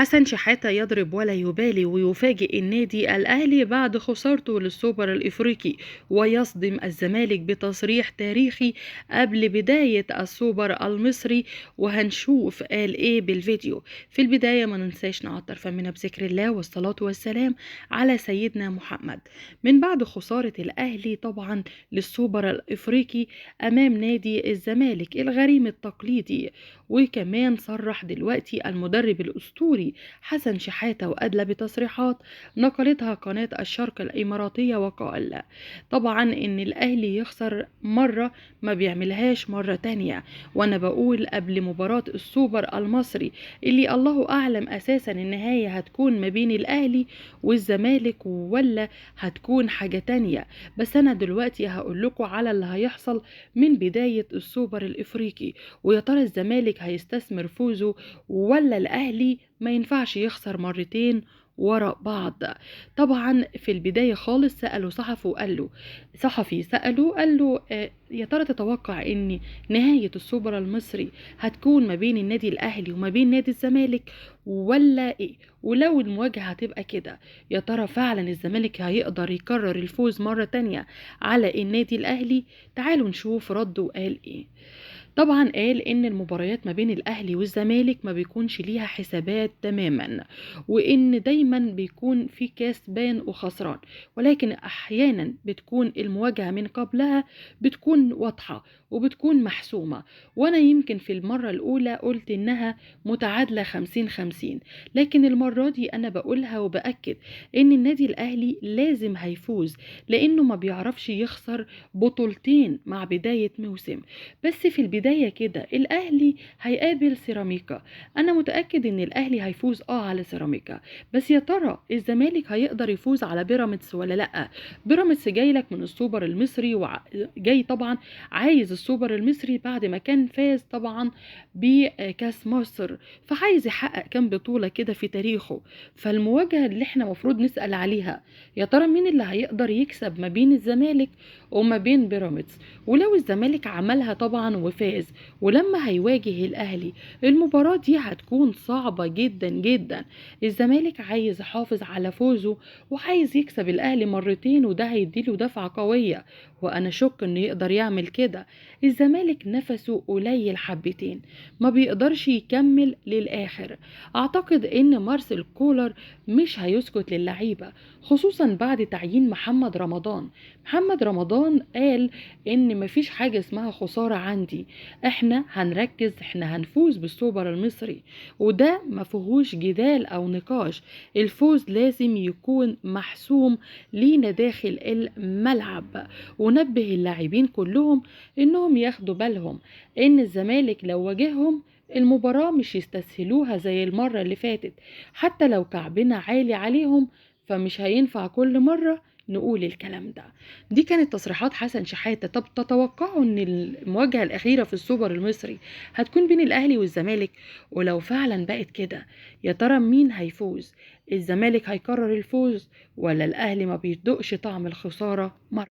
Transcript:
حسن شحاتة يضرب ولا يبالي ويفاجئ النادي الأهلي بعد خسارته للسوبر الإفريقي، ويصدم الزمالك بتصريح تاريخي قبل بداية السوبر المصري. وهنشوف قال إيه بالفيديو. في البداية ما ننساش نعطر فمنا بذكر الله والصلاة والسلام على سيدنا محمد. من بعد خسارة الأهلي طبعا للسوبر الإفريقي أمام نادي الزمالك الغريم التقليدي، وكمان صرح دلوقتي المدرب الأسطوري حسن شحاتة وأدلى بتصريحات نقلتها قناة الشرق الإماراتية، وقال طبعا إن الأهلي يخسر مرة ما بيعملهاش مرة تانية. وأنا بقول قبل مباراة السوبر المصري اللي الله أعلم أساسا النهاية هتكون ما بين الأهلي والزمالك ولا هتكون حاجة تانية، بس أنا دلوقتي هقول لكم على اللي هيحصل من بداية السوبر الإفريقي. ويا ترى الزمالك هيستثمر فوزه ولا الأهلي ما ينفعش يخسر مرتين ورا بعض. طبعا في البداية خالص سأله صحفي سأله قال له يا ترى تتوقع ان نهاية السوبر المصري هتكون ما بين النادي الأهلي وما بين نادي الزمالك ولا ايه؟ ولو المواجهة هتبقى كده يا ترى فعلا الزمالك هيقدر يكرر الفوز مرة تانية على النادي الأهلي؟ تعالوا نشوف رده وقال ايه. طبعا قال ان المباريات ما بين الاهلي والزمالك ما بيكونش ليها حسابات تماما، وان دايما بيكون في كسبان وخسران، ولكن احيانا بتكون المواجهة من قبلها بتكون واضحة وبتكون محسومة. وانا يمكن في المرة الاولى قلت انها متعادلة 50-50، لكن المرة دي انا بقولها وبأكد ان النادي الاهلي لازم هيفوز، لانه ما بيعرفش يخسر بطولتين مع بداية موسم. بس في البداية كده الأهلي هيقابل سيراميكا، أنا متأكد إن الأهلي هيفوز على سيراميكا، بس يا ترى الزمالك هيقدر يفوز على بيراميدز ولا لأ؟ بيراميدز جاي لك من السوبر المصري وجاي طبعا عايز السوبر المصري بعد ما كان فاز طبعا بكاس مصر، فعايز يحقق كام بطولة كده في تاريخه. فالمواجهة اللي احنا مفروض نسأل عليها يا ترى مين اللي هيقدر يكسب ما بين الزمالك وما بين بيراميدز؟ ولو الزمالك عملها طبعا وفاز ولما هيواجه الاهلي المباراة دي هتكون صعبة جدا جدا. الزمالك عايز يحافظ على فوزه وعايز يكسب الاهلي مرتين، وده هيديله دفعة قوية، وانا شك انه يقدر يعمل كده. الزمالك نفسه قليل حبتين، ما بيقدرش يكمل للاخر. اعتقد ان مارسيل كولر مش هيسكت للعيبة، خصوصا بعد تعيين محمد رمضان قال ان مفيش حاجة اسمها خسارة عندي، احنا هنركز، احنا هنفوز بالسوبر المصري، وده مفيهوش جدال او نقاش. الفوز لازم يكون محسوم لينا داخل الملعب. ونبه اللاعبين كلهم انهم ياخدوا بالهم ان الزمالك لو واجههم المباراة مش يستسهلوها زي المرة اللي فاتت، حتى لو كعبنا عالي عليهم فمش هينفع كل مرة نقول الكلام ده. دي كانت تصريحات حسن شحاتة. طب تتوقعوا ان المواجهة الأخيرة في السوبر المصري هتكون بين الأهلي والزمالك؟ ولو فعلا بقت كده يا ترى مين هيفوز؟ الزمالك هيكرر الفوز ولا الأهلي ما بيدقش طعم الخسارة مرة؟